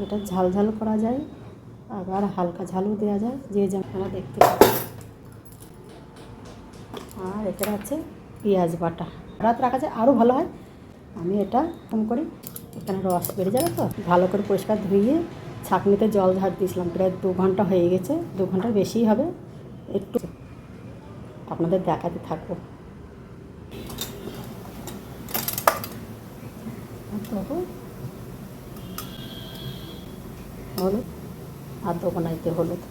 এটা ঝাল ঝাল করা যায়, আবার হালকা ঝালও দেওয়া যায়, যে যেমন দেখতে পাবেন। আর এখানে আছে পেঁয়াজ বাটা, রাত রাখা যায় আরও ভালো হয়। আমি এটা কম করি, এখানে রস বেড়ে যাবে তো। ভালো করে পরিষ্কার ধুয়ে ছাঁকনিতে জল ঝাড় দিয়েছিলাম, প্রায় 2 ঘন্টা হয়ে গেছে, 2 ঘন্টার বেশিই হবে। একটু আপনাদের দেখাতে থাকবো। হলুদ আর দেবো না, এতে হলুদ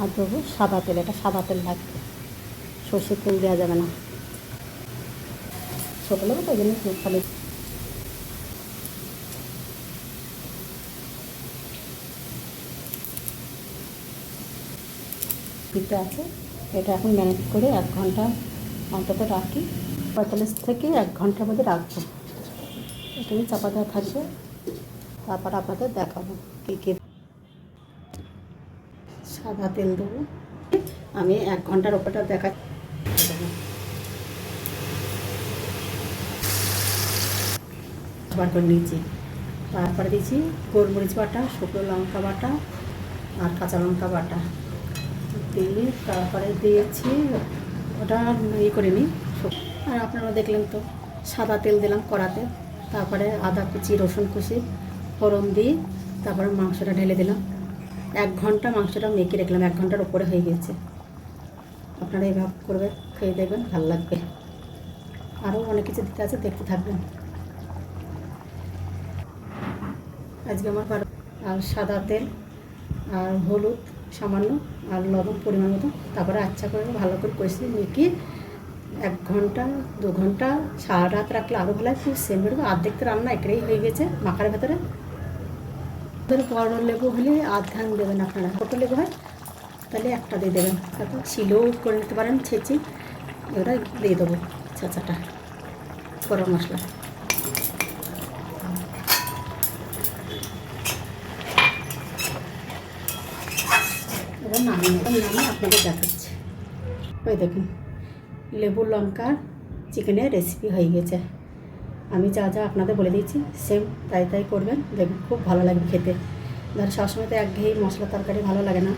আর দেবো সাদা তেল। এটা সাদা তেল লাগবে, সর্ষের তেল দেওয়া যাবে না, ছোটো লোক তো ওই জন্য খালি। পিঠটা আছে, এটা এখন ম্যারিনেট করে 1 ঘন্টা অন্তত রাখি, 45 থেকে 1 ঘন্টার মধ্যে রাখবো। এটাই চাপা দেওয়া থাকবে, তারপর আপনাদের দেখাবো কী কী। সাদা তেল দেবো, আমি 1 ঘন্টার ওপরটা দেখা বার করে নিয়েছি। তারপরে দিয়েছি গোলমরিচ বাটা, শুকনো লঙ্কা বাটা আর কাঁচা লঙ্কা বাটা দিয়ে, তারপরে দিয়েছি ওটা করে নিই। আর আপনারা দেখলেন তো সাদা তেল দিলাম কড়াতে, তারপরে আদা কুচি রসুন কুচি ফোড়ন দিয়ে তারপরে মাংসটা ঢেলে দিলাম। 1 ঘন্টা মাংসটা মেখে রাখলাম, 1 ঘন্টার উপরে হয়ে গেছে। আপনারা এইভাবে করবে, খেয়ে দেখবেন ভালো লাগবে। আরও অনেক কিছু দিতে আছে, দেখতে থাকবেন। আজকে আমার আর সাদা তেল আর হলুদ সামান্য আর লবণ পরিমাণ মতো, তারপরে আচ্ছা করে ভালো করে কষিয়ে মেখে 1 ঘন্টা 2 ঘন্টা সারা রাত রাখলে আরও ভালো হয়। খুব সেম বেরোবে। অর্ধেক তো রান্না এটাই হয়ে গেছে মাখার ভেতরে। বড় লেবু হলে আধখান দেবেন, আপনারা ছোটো লেবু হয় তাহলে একটা দিয়ে দেবেন, তারপর ছিলেও করে নিতে পারেন ছেঁচি। ওটা দিয়ে দেবো ছাঁচাটা গরম মশলা। এবার নামিয়ে আপনাদের দেখাচ্ছি। ওই দেখুন লেবু লঙ্কার চিকেনের রেসিপি হয়ে গেছে। আমি যা যা আপনাদের বলে দিয়েছি সেম তাই তাই করবেন, দেখবেন খুব ভালো লাগবে খেতে। ধর সবসময় তো একঘেয়েই মশলা তরকারি ভালো লাগে না।